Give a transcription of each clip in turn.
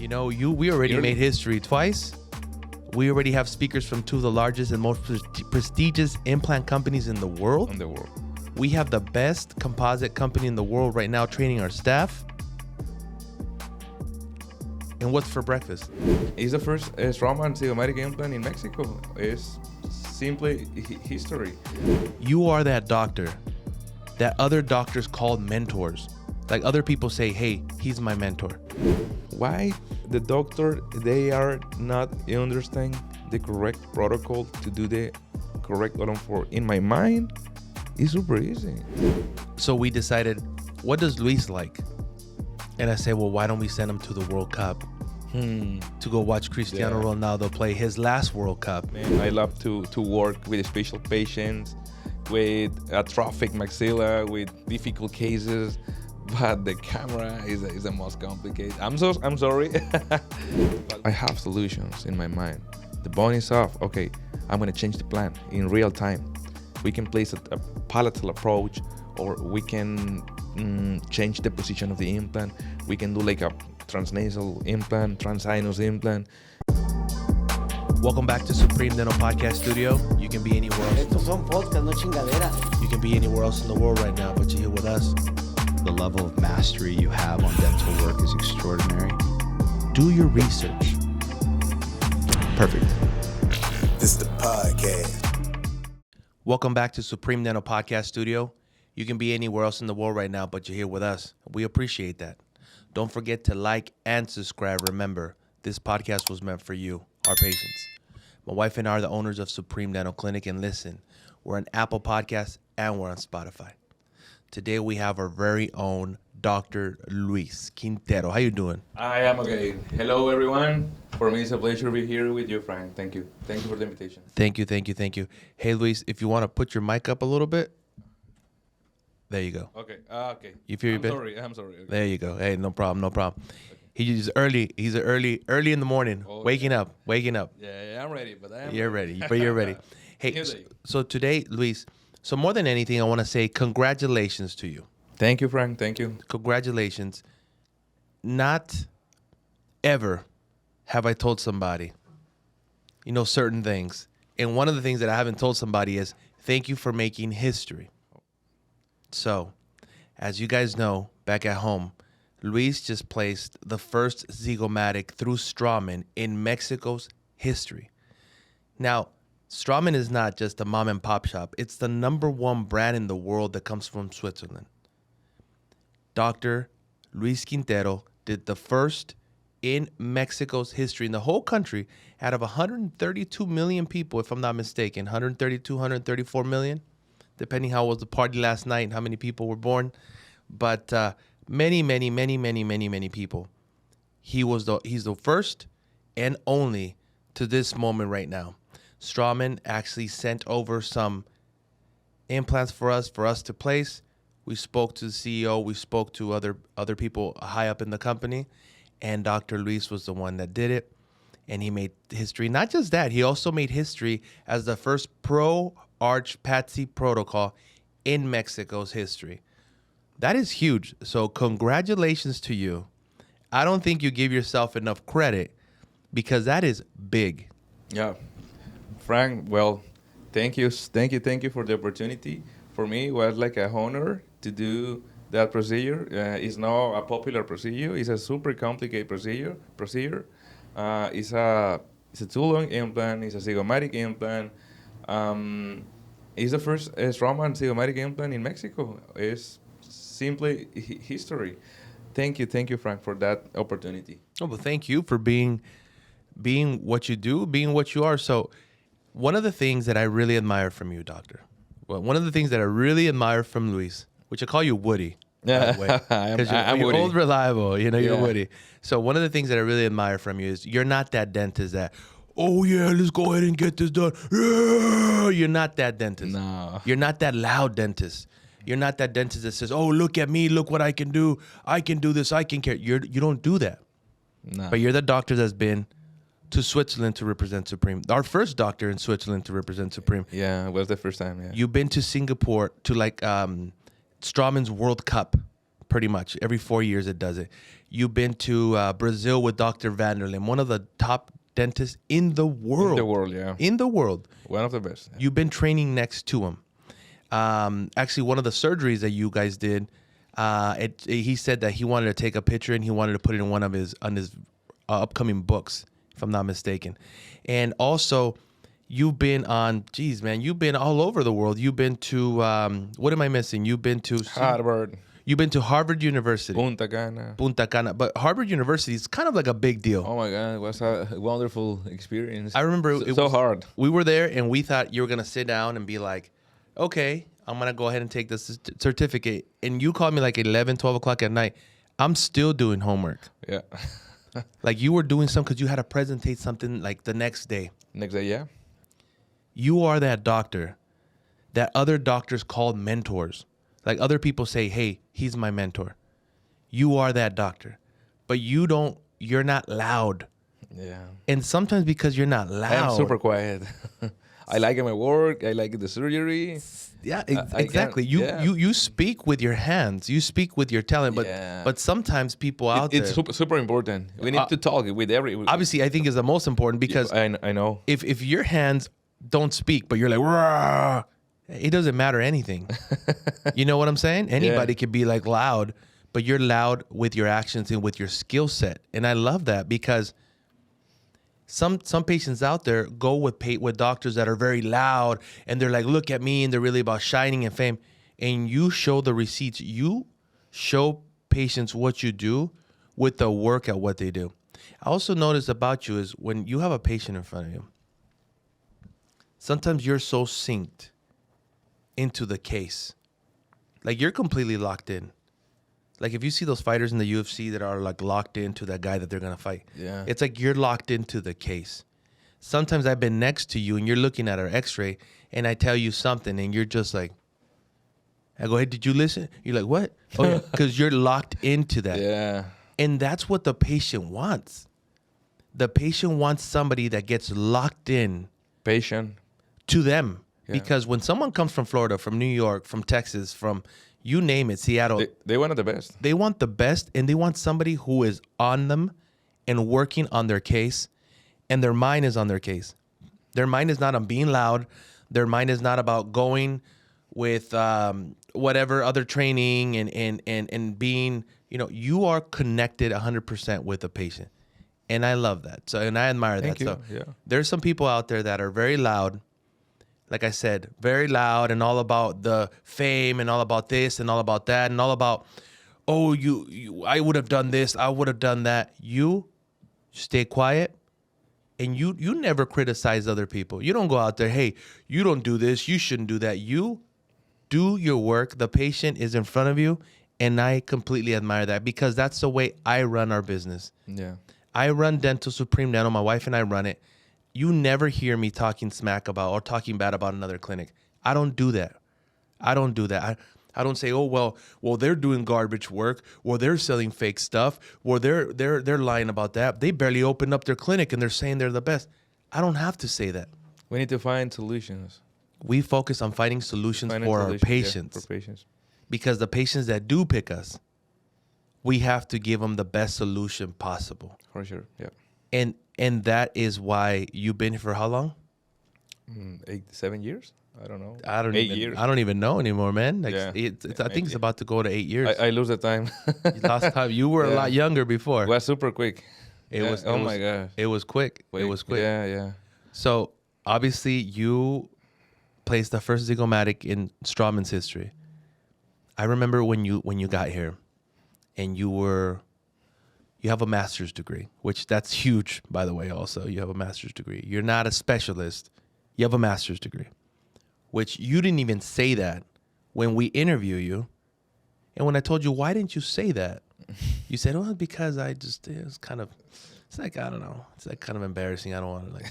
We already made history twice. We already have speakers from two of the largest and most prestigious implant companies in the world. We have the best composite company in the world right now training our staff. And what's for breakfast? It's the first trauma and zygomatic implant in Mexico. It's simply history. You are that doctor that other doctors call mentors. Like other people say, hey, he's my mentor. Why the doctor, they are not understanding the correct protocol to do the correct bottom for? In my mind, it's super easy. So we decided, what does Luis like? And I say, well, why don't we send him to the World Cup to go watch Cristiano Ronaldo play his last World Cup? Man, I love to work with special patients, with atrophic maxilla, with difficult cases. But the camera is the most complicated. I'm sorry. I have solutions in my mind. The bone is off. Okay, I'm gonna change the plan in real time. We can place a palatal approach, or we can change the position of the implant. We can do like a transnasal implant, transsinus implant. Welcome back to Supreme Dental Podcast Studio. You can be anywhere else. Estos son podcasts, no chingaderas. You can be anywhere else in the world right now, but you're here with us. The level of mastery you have on dental work is extraordinary. Do your research. Perfect. This is the podcast. Welcome back to Supreme Dental Podcast Studio. You can be anywhere else in the world right now, but you're here with us. We appreciate that. Don't forget to like and subscribe. Remember, this podcast was meant for you, our patients. My wife and I are the owners of Supreme Dental Clinic, and listen, we're on Apple Podcasts and we're on Spotify. Today we have our very own Dr. Luis Quintero. How you doing? I am okay. Hello, everyone. For me, it's a pleasure to be here with you, Frank. Thank you. Thank you for the invitation. Thank you. Hey, Luis, if you want to put your mic up a little bit. There you go. Okay. Okay. You feel I'm sorry. Okay. There you go. Hey, no problem. Okay. He's early in the morning. Okay. Waking up. Yeah, I'm ready, but You're ready. Hey, so today, Luis, so more than anything, I want to say congratulations to you. Thank you, Frank. Thank you. Congratulations. Not ever have I told somebody, certain things. And one of the things that I haven't told somebody is thank you for making history. So, as you guys know, back at home, Luis just placed the first zygomatic through Straumann in Mexico's history. Now, Straumann is not just a mom and pop shop. It's the #1 brand in the world that comes from Switzerland. Dr. Luis Quintero did the first in Mexico's history, in the whole country, out of 132 million people, if I'm not mistaken, 132, 134 million, depending how was the party last night and how many people were born. But many people. He's the first and only to this moment right now. Straumann actually sent over some implants for us to place. We spoke to the CEO. We spoke to other people high up in the company. And Dr. Luis was the one that did it. And he made history. Not just that, he also made history as the first pro-arch Patsy protocol in Mexico's history. That is huge. So congratulations to you. I don't think you give yourself enough credit because that is big. Yeah. Frank, well, thank you for the opportunity. For me, it was like a honor to do that procedure. It's not a popular procedure. It's a super complicated procedure. It's a too-long implant. It's a zygomatic implant. It's the first trauma and zygomatic implant in Mexico. It's simply history. Thank you, Frank, for that opportunity. Oh, well, thank you for being what you do, being what you are. So, one of the things that I really admire from you, Doctor, one of the things that I really admire from Luis, which I call you Woody, Yeah, because I'm you're Woody. old, reliable. You're Yeah. Woody. So one of the things that I really admire from you is you're not that dentist that, oh yeah, let's go ahead and get this done. Yeah. You're not that dentist. No. You're not that loud dentist. You're not that dentist that says, oh, look at me, look what I can do. I can do this, I can care. You don't do that. No. But you're the doctor that's been to Switzerland to represent Supreme. Our first doctor in Switzerland to represent Supreme. Yeah, it was the first time, yeah. You've been to Singapore to Straumann's World Cup pretty much. Every 4 years it does it. You've been to Brazil with Dr. Vanderlyn, one of the top dentists in the world. In the world, yeah. In the world. One of the best. Yeah. You've been training next to him. Actually, one of the surgeries that you guys did, he said that he wanted to take a picture and he wanted to put it in one of his upcoming books, if I'm not mistaken. And also, you've been on, you've been all over the world. You've been to, what am I missing? You've been to Harvard. You've been to Harvard University. Punta Cana. Punta Cana. But Harvard University is kind of like a big deal. Oh my God, it was a wonderful experience. I remember it was so hard. We were there and we thought you were going to sit down and be like, okay, I'm going to go ahead and take this certificate. And you called me like 11, 12 o'clock at night. I'm still doing homework. Yeah. Like you were doing something because you had to presentate something like the next day. Next day, yeah. You are that doctor that other doctors call mentors. Like other people say, hey, he's my mentor. You are that doctor. But you're not loud. Yeah. And sometimes because you're not loud. I am super quiet. I like my work. I like the surgery. Yeah, exactly. You speak with your hands. You speak with your talent. But sometimes people out there. It's super important. We need to talk with Obviously, I think is the most important because I know. If your hands don't speak, but you're like, "Rah," it doesn't matter anything. You know what I'm saying? Anybody can be like loud, but you're loud with your actions and with your skill set. And I love that because some patients out there go with doctors that are very loud and they're like, look at me, and they're really about shining and fame. And you show the receipts. You show patients what you do with the work at what they do. I also notice about you is when you have a patient in front of you, sometimes you're so synced into the case. Like you're completely locked in. Like if you see those fighters in the UFC that are like locked into that guy that they're going to fight. Yeah. It's like you're locked into the case. Sometimes I've been next to you and you're looking at our x-ray and I tell you something and you're just like, I go, hey, did you listen? You're like, what? Oh, yeah. Because you're locked into that. Yeah. And that's what the patient wants. The patient wants somebody that gets locked in. Patient. To them. Yeah. Because when someone comes from Florida, from New York, from Texas, from you name it, Seattle. They want the best. They want the best, and they want somebody who is on them and working on their case, and their mind is on their case. Their mind is not on being loud. Their mind is not about going with whatever other training and being, you are connected 100% with the patient. And I love that. So, and I admire Thank that. you. So Yeah. There's some people out there that are very loud. Like I said, very loud and all about the fame and all about this and all about that and all about, oh, I would have done this, I would have done that. You stay quiet and you never criticize other people. You don't go out there, hey, you don't do this, you shouldn't do that. You do your work. The patient is in front of you, and I completely admire that because that's the way I run our business. Yeah. I run Dental Supremedental. My wife and I run it. You never hear me talking smack about or talking bad about another clinic. I don't do that. I don't do that. I don't say, oh, well, they're doing garbage work, or they're selling fake stuff, or they're lying about that. They barely opened up their clinic and they're saying they're the best. I don't have to say that. We need to find solutions. We focus on finding solutions for our patients. Yeah, for patients. Because the patients that do pick us, we have to give them the best solution possible. For sure, yeah. And that is why you've been here for how long? 7 years? I don't know. 8 years. I don't even know anymore, man. Like, Yeah. I think it's about to go to 8 years. I lose the time. Last time you were a lot younger before. It was super quick. It was. Oh my gosh. It was quick. It was quick. Yeah. So obviously you placed the first zygomatic in Strawman's history. I remember when you got here, and you have a master's degree, which that's huge, by the way. Also, you have a master's degree. You're not a specialist. You have a master's degree, which you didn't even say that when we interview you. And when I told you, why didn't you say that? You said, well, because it's like, I don't know. It's like kind of embarrassing. I don't want to like.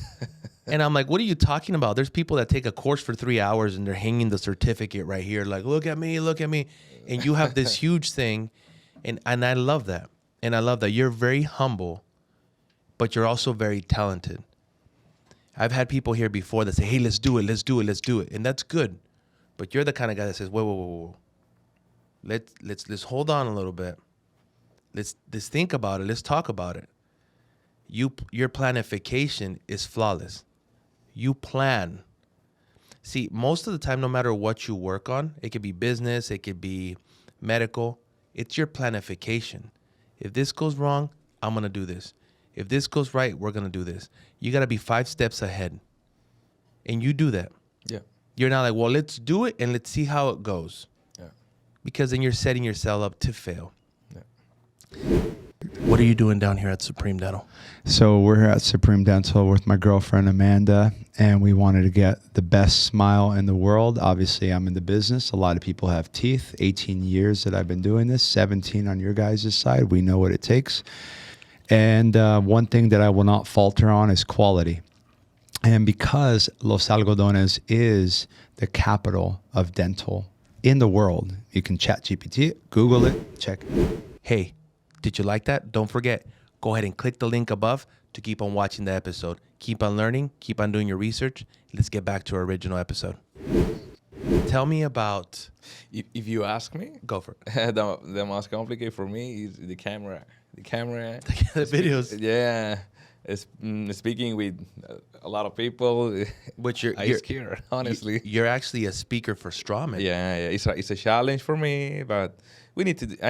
And I'm like, what are you talking about? There's people that take a course for 3 hours and they're hanging the certificate right here. Like, look at me. And you have this huge thing. And I love that. And I love that you're very humble, but you're also very talented. I've had people here before that say, hey, let's do it. And that's good. But you're the kind of guy that says, whoa. let's hold on a little bit. Let's think about it. Let's talk about it. Your planification is flawless. You plan. See, most of the time, no matter what you work on, it could be business, it could be medical, it's your planification. If this goes wrong, I'm going to do this. If this goes right, we're going to do this. You got to be 5 steps ahead. And you do that. Yeah. You're not like, well, let's do it and let's see how it goes. Yeah. Because then you're setting yourself up to fail. Yeah. What are you doing down here at Supreme Dental? So we're here at Supreme Dental with my girlfriend Amanda, and we wanted to get the best smile in the world. Obviously, I'm in the business. A lot of people have teeth. 18 years that I've been doing this, 17 on your guys' side. We know what it takes. And one thing that I will not falter on is quality. And because Los Algodones is the capital of dental in the world, you can chat GPT, Google it, check it. Hey, did you like that? Don't forget, go ahead and click the link above to keep on watching the episode. Keep on learning, keep on doing your research. Let's get back to our original episode. Tell me about... If you ask me, Go for it. the most complicated for me is the camera. The videos. Yeah. Speaking with a lot of people, Which I scared, honestly. You're actually a speaker for Strawman. Yeah, it's a challenge for me, but I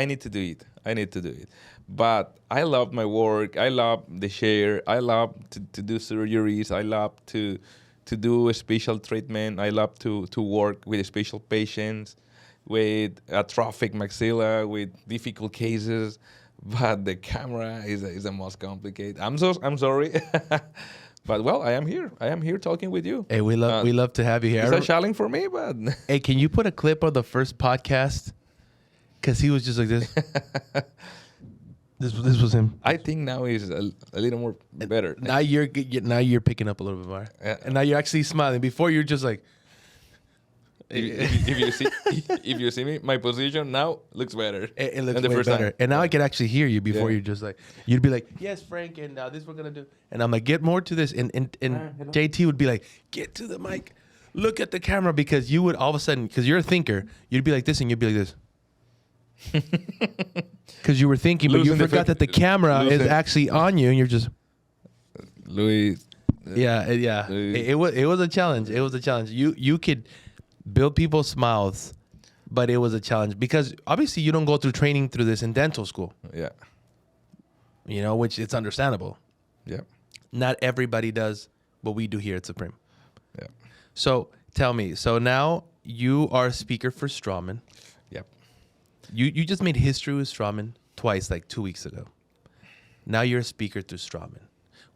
need to do it. But I love my work. I love the share. I love to do surgeries. I love to do a special treatment. I love to work with special patients, with atrophic maxilla, with difficult cases. But the camera is the most complicated. I'm sorry. But well, I am here. I am here talking with you. Hey, we love to have you here. It's a challenge for me, but Hey, can you put a clip of the first podcast? Because he was just like this. This was him. I think now is a little more better. Now you're picking up a little bit more, and now you're actually smiling. Before you're just like. If you see me, my position now looks better. It looks than the way first better. time. And now I can actually hear you before Yeah. you're just like, you'd be like, yes, Frank, and this we're going to do. And I'm like, get more to this. And JT would be like, get to the mic. Look at the camera, because you would all of a sudden, because you're a thinker, you'd be like this and you'd be like this. Because you were thinking, but you Losing the forgot that the camera is actually on you and you're just. Louis. Yeah. It was a challenge. It was a challenge. You could build people's smiles, but it was a challenge because obviously you don't go through training through this in dental school. Yeah. Which it's understandable. Yeah. Not everybody does what we do here at Supreme. Yeah. So tell me, so now you are a speaker for Strawman. Yep. You just made history with Strawman twice, like 2 weeks ago. Now you're a speaker through Strawman.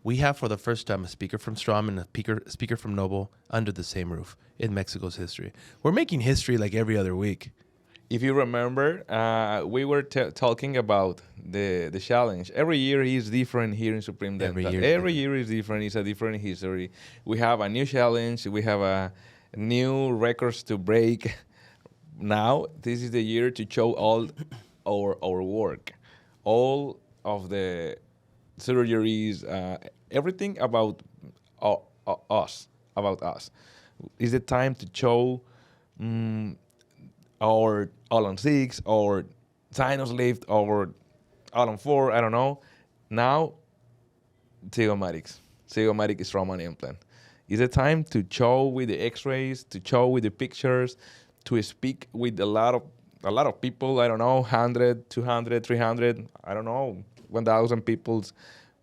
We have for the first time a speaker from Strawman, a speaker from Noble under the same roof in Mexico's history. We're making history like every other week. If you remember, we were talking about the challenge. Every year is different here in Supreme Dental. Every year is different. It's a different history. We have a new challenge. We have a new records to break. Now, this is the year to show all our work. All of the surgeries, everything about us. It's the time to show our all-on-6, or sinus lift, or all-on-4, I don't know. Now, Zygomatic Strawman implant. It's the time to show with the x-rays, to show with the pictures, to speak with a lot of people, I don't know, 100, 200, 300, I don't know, 1,000 people.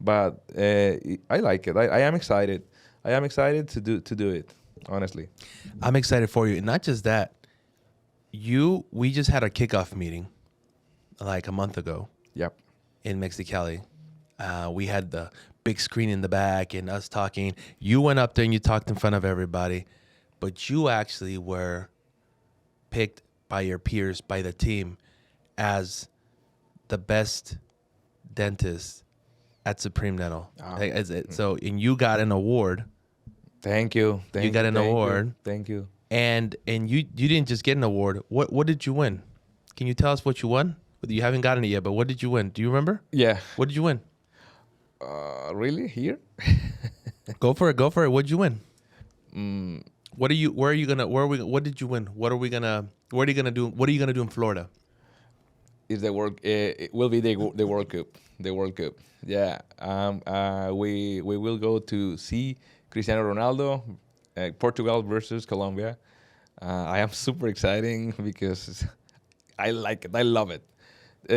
But I like it. I am excited. I am excited to do it, honestly. I'm excited for you. And not just that, we just had a kickoff meeting like a month ago. Yep. In Mexicali. We had the big screen in the back and us talking. You went up there and you talked in front of everybody, but you actually were picked by your peers, by the team, as the best dentist at Supreme Dental. So, and you got an award. Thank you. You got an award. Thank you. And you didn't just get an award. What did you win? Can you tell us what you won? You haven't gotten it yet, but what did you win? Do you remember? Yeah. What did you win? Really? Here? Go for it. What did you win? What did you win? What are you gonna do in Florida? is the world. It will be the World Cup. The World Cup. Yeah. We will go to see Cristiano Ronaldo, Portugal versus Colombia. I am super exciting because I like it. I love it.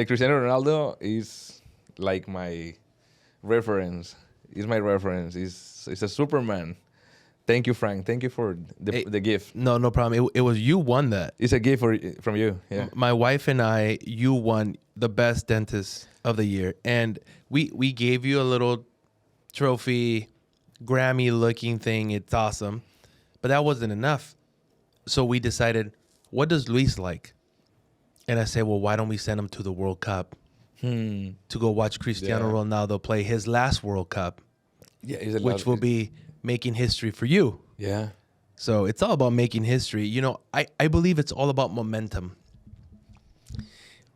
Cristiano Ronaldo is like my reference. He's my reference. He's a Superman. Thank you, Frank. Thank you for the gift. No problem. It was you won that. It's a gift from you. Yeah. My wife and I, you won the best dentist of the year, and we gave you a little trophy, Grammy-looking thing. It's awesome, but that wasn't enough. So we decided, what does Luis like? And I said, well, why don't we send him to the World Cup to go watch Cristiano Ronaldo play his last World Cup, which will be making history for you. Yeah. So it's all about making history. You know, I believe it's all about momentum.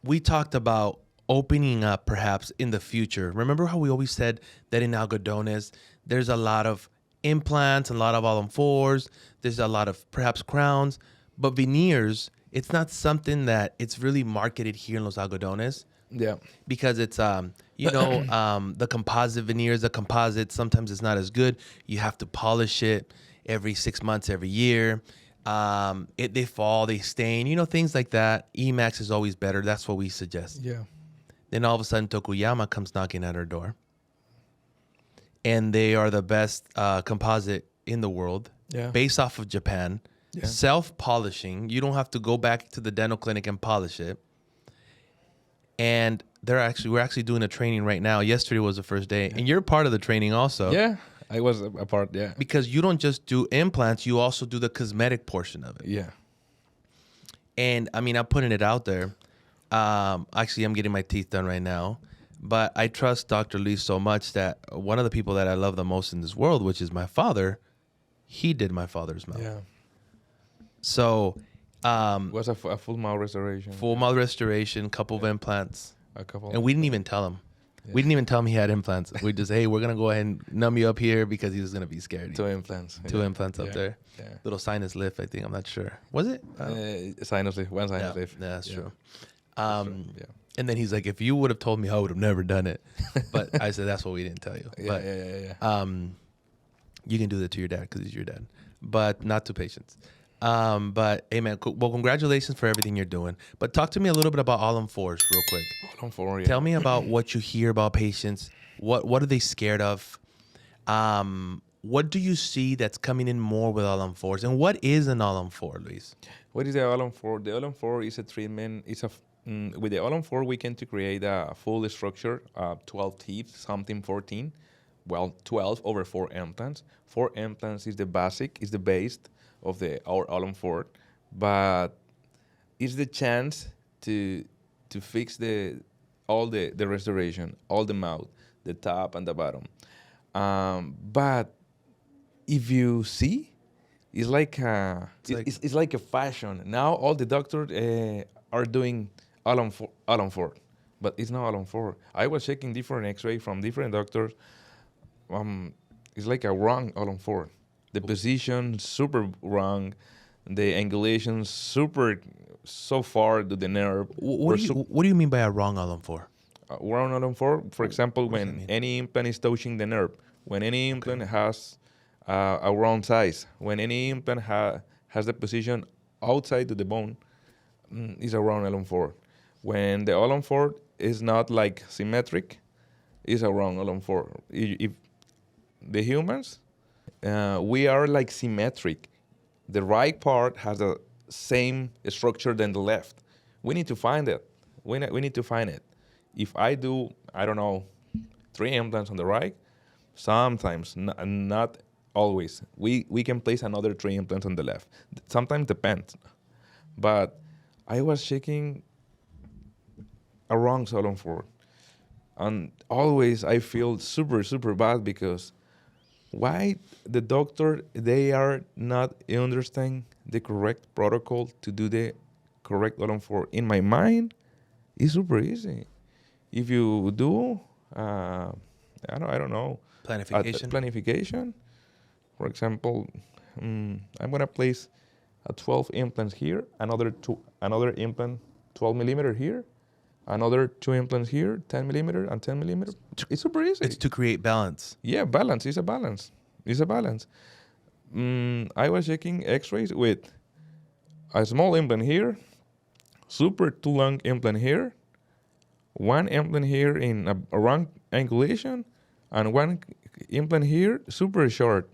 We talked about opening up perhaps in the future. Remember how we always said that in algodones, there's a lot of implants, a lot of all-on-4s, there's a lot of perhaps crowns, but veneers, it's not something that it's really marketed here in Los Algodones. Yeah. Because it's, the composite veneers, the composite, sometimes it's not as good. You have to polish it every 6 months, every year. They fall, they stain, things like that. Emax is always better. That's what we suggest. Yeah. Then all of a sudden, Tokuyama comes knocking at our door. And they are the best composite in the world, based off of Japan. Yeah. Self-polishing. You don't have to go back to the dental clinic and polish it. And we're actually doing a training right now. Yesterday was the first day. And you're part of the training also. Yeah, I was a part, yeah. Because you don't just do implants, you also do the cosmetic portion of it. Yeah. And I mean, I'm putting it out there. Actually, I'm getting my teeth done right now. But I trust Dr. Lee so much that one of the people that I love the most in this world, which is my father, he did my father's mouth. Yeah. So, it was a full mouth restoration. Full mouth restoration, couple of implants. A couple. And we didn't even tell him. Yeah. We didn't even tell him he had implants. We just, hey, we're going to go ahead and numb you up here because he was going to be scared. Two implants. Two implants up there. Yeah. Little sinus lift, I think. I'm not sure. Was it? Sinus lift. One sinus lift. Yeah, that's true. Yeah. And then he's like, if you would have told me, I would have never done it. But I said, that's what we didn't tell you. Yeah, but, you can do that to your dad because he's your dad. But not to patients. But hey man, well, congratulations for everything you're doing. But talk to me a little bit about all-on-4s real quick. All-on-4, yeah. Tell me about what you hear about patients. What are they scared of? What do you see that's coming in more with all-on-4s? And what is an all-on-4, Luis? What is the all-on-4? The all-on-4 is a treatment. With the all-on-4, we can to create a full structure, 12 teeth, something 14. Well, 12 over 4 implants. 4 implants is the basic, is the base of our all-on-4, but it's the chance to fix all the restoration, all the mouth, the top and the bottom. But if you see, it's like a fashion. Now all the doctors are doing all-on-4, but it's not all-on-4. I was checking different X-ray from different doctors. It's like a wrong all-on-4. The position super wrong, the angulation so far to the nerve. What do you mean by a wrong all-on-4? Wrong all-on-4, for example, when any implant is touching the nerve, when any implant has a wrong size, when any implant has the position outside to the bone, is a wrong all-on-4. When the all-on-4 is not like symmetric, is a wrong all-on-4. If the humans, we are like symmetric. The right part has the same structure than the left. We need to find it. We need to find it. If I do, I don't know, 3 implants on the right, sometimes, not always. We can place another 3 implants on the left. Sometimes depends. But I was checking a wrong all-on-4. And always I feel super, super bad because why the doctor, they are not understanding the correct protocol to do the correct all-on-4. In my mind, it's super easy. If you do, I don't know. Planification. For example, I'm going to place a 12 implants here, another implant 12 millimeter here, another 2 implants here, 10 millimeter and 10 millimeter. It's super easy. It's to create balance. Yeah, balance. It's a balance. It's a balance. I was checking X-rays with a small implant here, super too long implant here, one implant here in a wrong angulation, and one implant here super short.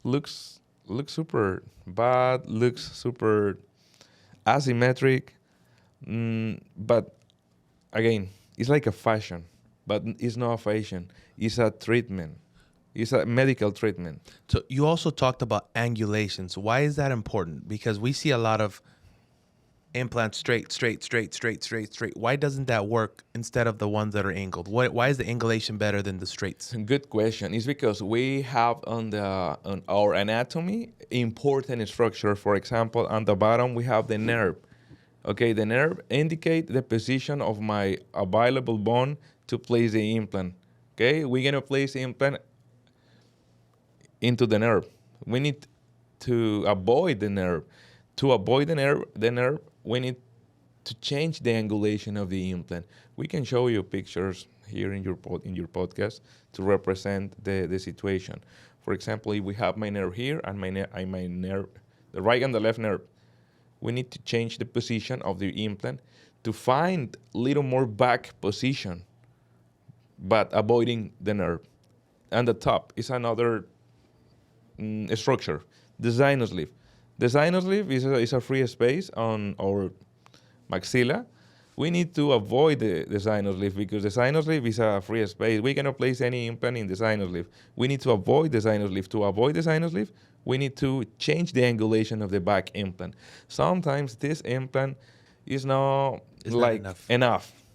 Looks super bad. Looks super asymmetric. But again, it's like a fashion, but it's not a fashion. It's a treatment. It's a medical treatment. So you also talked about angulations. Why is that important? Because we see a lot of implants straight. Why doesn't that work instead of the ones that are angled? Why is the angulation better than the straights? Good question. It's because we have on our anatomy important structure. For example, on the bottom we have the nerve. Okay, the nerve indicate the position of my available bone to place the implant. Okay, we're gonna place the implant into the nerve. We need to avoid the nerve. To avoid the nerve, we need to change the angulation of the implant. We can show you pictures here in your podcast to represent the situation. For example, if we have my nerve here and my nerve, the right and the left nerve, we need to change the position of the implant to find a little more back position, but avoiding the nerve. And the top is another structure, the sinus leaf. The sinus leaf is a free space on our maxilla. We need to avoid the sinus leaf because the sinus leaf is a free space. We cannot place any implant in the sinus leaf. We need to avoid the sinus leaf. To avoid the sinus leaf, we need to change the angulation of the back implant. Sometimes this implant is not enough.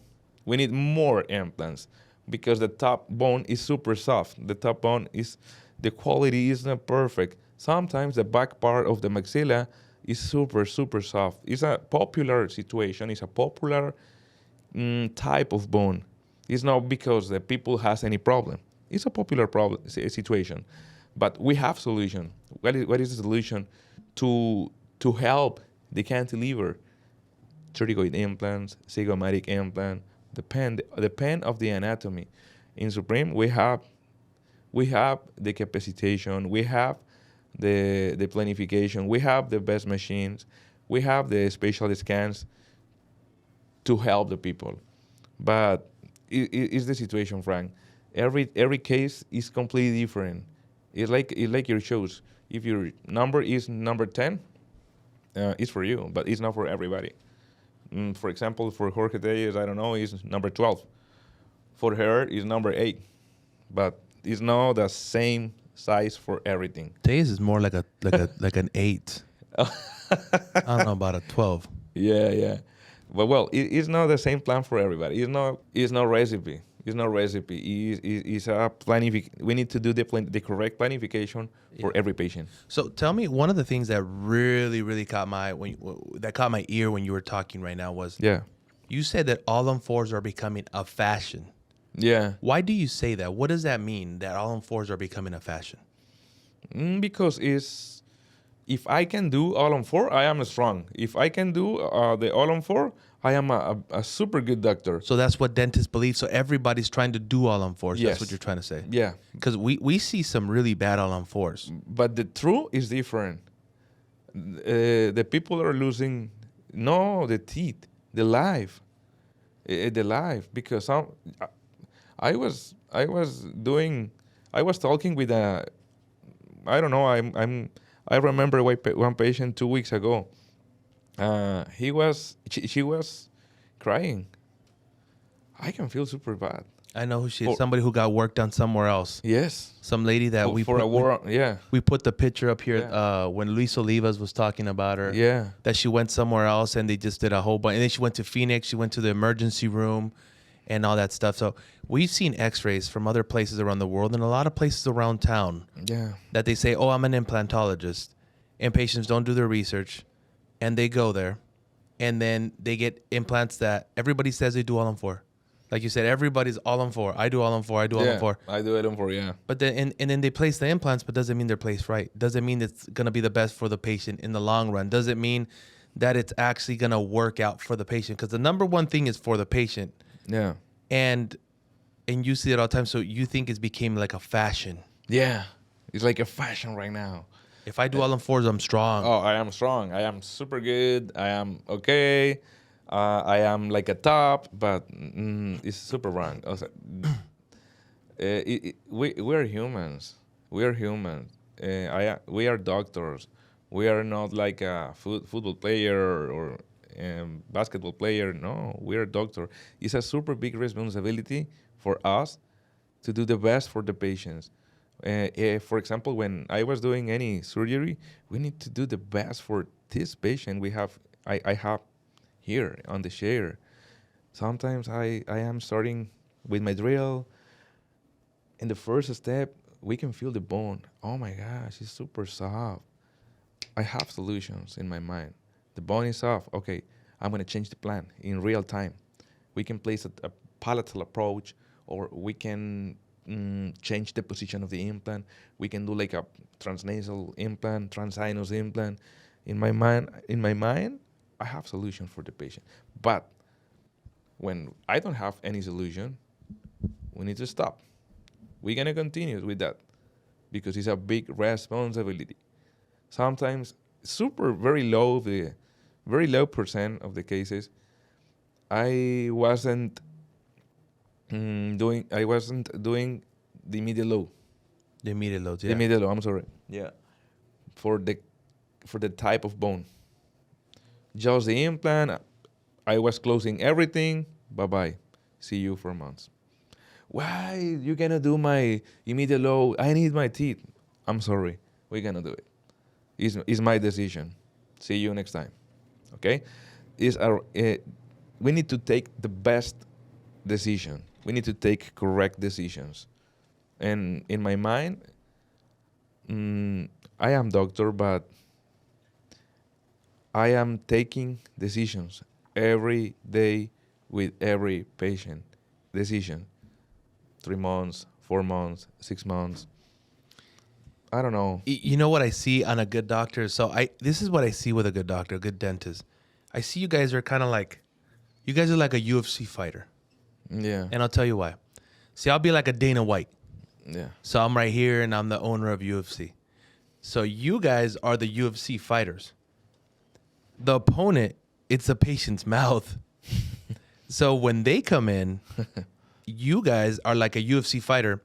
We need more implants because the top bone is super soft. The quality is not perfect. Sometimes the back part of the maxilla is super soft. It's a popular situation. It's a popular type of bone. It's not because the people has any problem. It's a popular situation. But we have solution. What is the solution? To help the cantilever, pterygoid implants, zygomatic implant, depend of the anatomy. In Supreme, we have the capacitation, we have the planification, we have the best machines, we have the spatial scans to help the people. But it's the situation, Frank. Every case is completely different. It's like your shoes. If your number is number 10, it's for you, but it's not for everybody. For example, for Jorge Tellez, I don't know, is number 12. For her, is number 8. But it's not the same size for everything. Today's is more like an 8. I don't know about a 12. Yeah. But well, it's not the same plan for everybody. It's no recipe. It's no recipe. It's a planification. We need to do the correct planification for every patient. So tell me, one of the things that really caught my ear when you were talking right now was you said that all-on-4s are becoming a fashion. Yeah. Why do you say that? What does that mean, that all-on-4s are becoming a fashion? Because if I can do all-on-4, I am strong. If I can do the all-on-4, I am a super good doctor. So that's what dentists believe. So everybody's trying to do all-on-4s. Yes. That's what you're trying to say. Yeah. Because we see some really bad all-on-4s. But the truth is different. The people are losing, the teeth, the life. Because I was talking with I remember one patient 2 weeks ago. She was crying. I can feel super bad. I know who she is. Somebody who got work done somewhere else. Yes. Some lady that we put the picture up here when Luis Olivas was talking about her. Yeah. That she went somewhere else and they just did a whole bunch. And then she went to Phoenix. She went to the emergency room and all that stuff. So we've seen x-rays from other places around the world and a lot of places around town. Yeah. That they say, oh, I'm an implantologist. And patients don't do their research. And they go there. And then they get implants that everybody says they do all-on-4. Like you said, everybody's all-on-4. I do all-on-4. I do all-on-4. I do all-on-4, yeah. But then and then they place the implants, but doesn't mean they're placed right. Doesn't mean it's going to be the best for the patient in the long run. Doesn't mean that it's actually going to work out for the patient. Because the number one thing is for the patient. Yeah. And you see it all the time. So you think it's became like a fashion. Yeah. It's like a fashion right now. If I do all on fours, I'm strong. Oh, I am strong. I am super good. I am okay. I am like a top, but it's super wrong. Also, we're humans. We are humans. We are doctors. We are not like a football player or basketball player. No, we are doctor. It's a super big responsibility for us to do the best for the patients. For example, when I was doing any surgery, we need to do the best for this patient. I have here on the chair. Sometimes I am starting with my drill. In the first step, we can feel the bone. Oh my gosh, it's super soft. I have solutions in my mind. The bone is soft. Okay, I'm going to change the plan in real time. We can place a palatal approach, or we can change the position of the implant. We can do like a transnasal implant, transsinus implant. In my mind, I have solution for the patient. But when I don't have any solution, we need to stop. We're gonna continue with that because it's a big responsibility. Sometimes very low percent of the cases, I wasn't doing the medial low. The immediate loads, yeah. The medial low, I'm sorry. Yeah. For the type of bone. Just the implant, I was closing everything. Bye-bye. See you for months. Why you gonna do my immediate low? I need my teeth. I'm sorry. We're gonna do it. It's my decision. See you next time. Okay? We need to take the best decision. We need to take correct decisions. And in my mind, I am doctor, but I am taking decisions every day with every patient. Decision. 3 months, 4 months, 6 months. I don't know. You know what I see on a good doctor? So this is what I see with a good doctor, a good dentist. I see you guys are kind of like, you guys are like a UFC fighter. Yeah. And I'll tell you why. See, I'll be like a Dana White. Yeah. So I'm right here and I'm the owner of UFC. So you guys are the UFC fighters. The opponent, it's the patient's mouth. So when they come in, you guys are like a UFC fighter.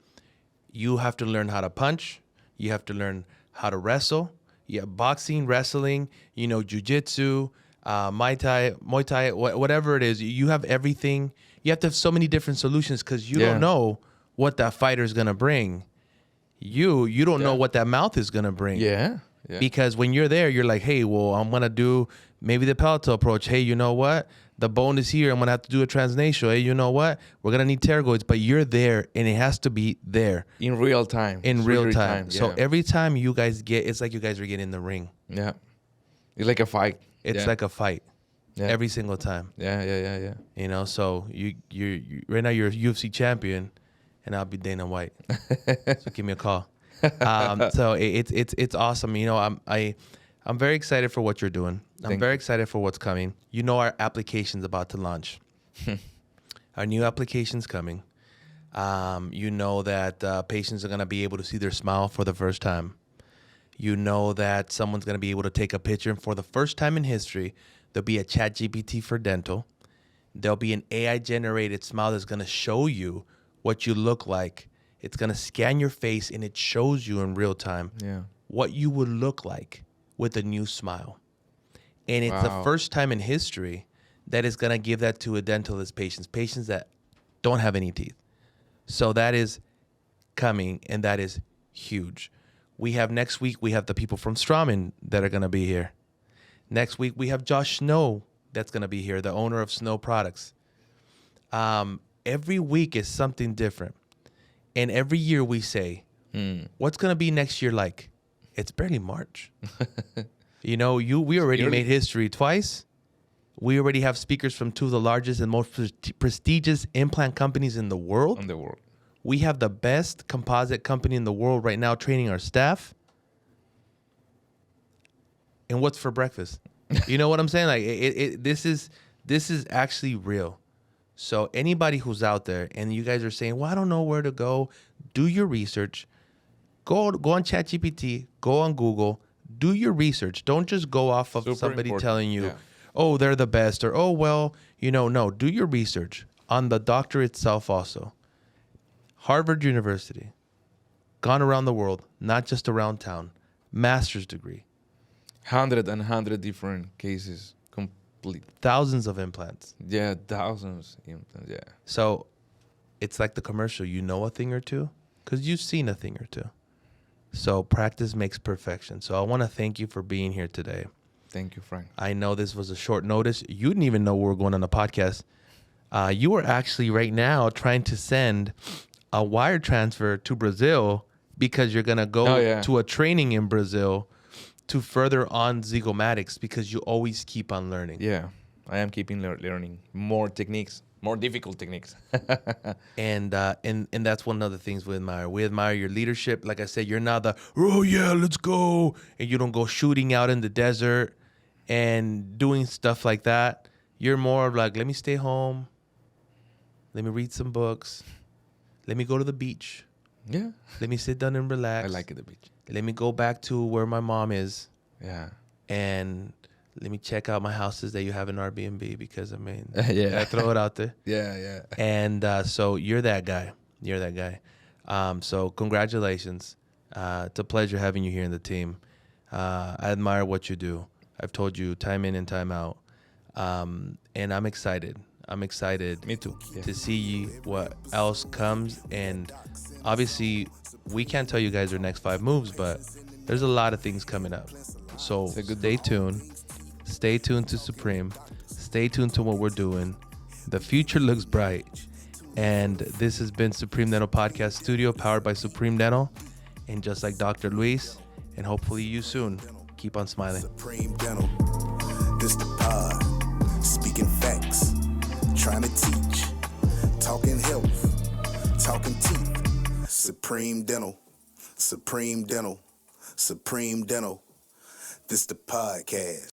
You have to learn how to punch. You have to learn how to wrestle. You have boxing, wrestling, jiu-jitsu, Muay Thai, whatever it is. You have everything. You have to have so many different solutions because you don't know what that fighter is going to bring. You don't know what that mouth is going to bring. Yeah. Because when you're there, you're like, hey, well, I'm going to do maybe the palatal approach. Hey, you know what? The bone is here. I'm going to have to do a transnasal. Hey, you know what? We're going to need pterygoids. But you're there, and it has to be there. In real time. In real time. Yeah. So every time you guys it's like you guys are getting in the ring. Yeah. It's like a fight. It's like a fight. Yeah. Every single time. Yeah. So you right now you're a UFC champion, and I'll be Dana White. So give me a call. So it's awesome. I'm very excited for what you're doing. I'm very excited for what's coming. Our application's about to launch. Our new application's coming. That patients are going to be able to see their smile for the first time. That someone's going to be able to take a picture, and for the first time in history, there'll be a ChatGPT for dental. There'll be an AI-generated smile that's going to show you what you look like. It's going to scan your face, and it shows you in real time what you would look like with a new smile. And it's the first time in history that is going to give that to a dentalist patients that don't have any teeth. So that is coming, and that is huge. Next week, we have the people from Straumann that are going to be here. Next week, we have Josh Snow that's going to be here, the owner of Snow Products. Every week is something different. And every year we say, what's going to be next year like? It's barely March. We already made history twice. We already have speakers from two of the largest and most prestigious implant companies in the world. We have the best composite company in the world right now training our staff. And what's for breakfast? You know what I'm saying? Like this is actually real. So anybody who's out there and you guys are saying, well, I don't know where to go, do your research. Go on ChatGPT, go on Google, do your research. Don't just go off of Super somebody important. telling you, Yeah. oh, they're the best, or oh, well, no, do your research on the doctor itself also. Harvard University, gone around the world, not just around town, master's degree, 100 different cases complete. thousands of implants. Yeah, thousands. Yeah. So it's like the commercial, you know a thing or two because you've seen a thing or two. So practice makes perfection. So I want to thank you for being here today. Thank you, Frank. I know this was a short notice. You didn't even know we were going on a podcast. You were actually right now trying to send a wire transfer to Brazil because you're going to go to a training in Brazil to further on zygomatics because you always keep on learning. Yeah, I am keeping learning more techniques, more difficult techniques. And that's one of the things we admire. We admire your leadership. Like I said, you're not the, oh, yeah, let's go. And you don't go shooting out in the desert and doing stuff like that. You're more of like, let me stay home. Let me read some books. Let me go to the beach. Yeah, Let me sit down and relax. I like it, the beach. Let me go back to where my mom is. Yeah. And let me check out my houses that you have in Airbnb because, I mean, Yeah. I throw it out there. Yeah. And so you're that guy. You're that guy. So congratulations. It's a pleasure having you here in the team. I admire what you do. I've told you time in and time out. And I'm excited. Me too. Yeah. To see what else comes. And obviously, we can't tell you guys our next 5 moves, but there's a lot of things coming up. So stay tuned. Stay tuned to Supreme. Stay tuned to what we're doing. The future looks bright. And this has been Supreme Dental Podcast Studio, powered by Supreme Dental. And just like Dr. Luis, and hopefully you soon, keep on smiling. Supreme Dental. This the pod. Speaking facts. Trying to teach. Talking health. Talking teeth. Supreme Dental. Supreme Dental. Supreme Dental. This the podcast.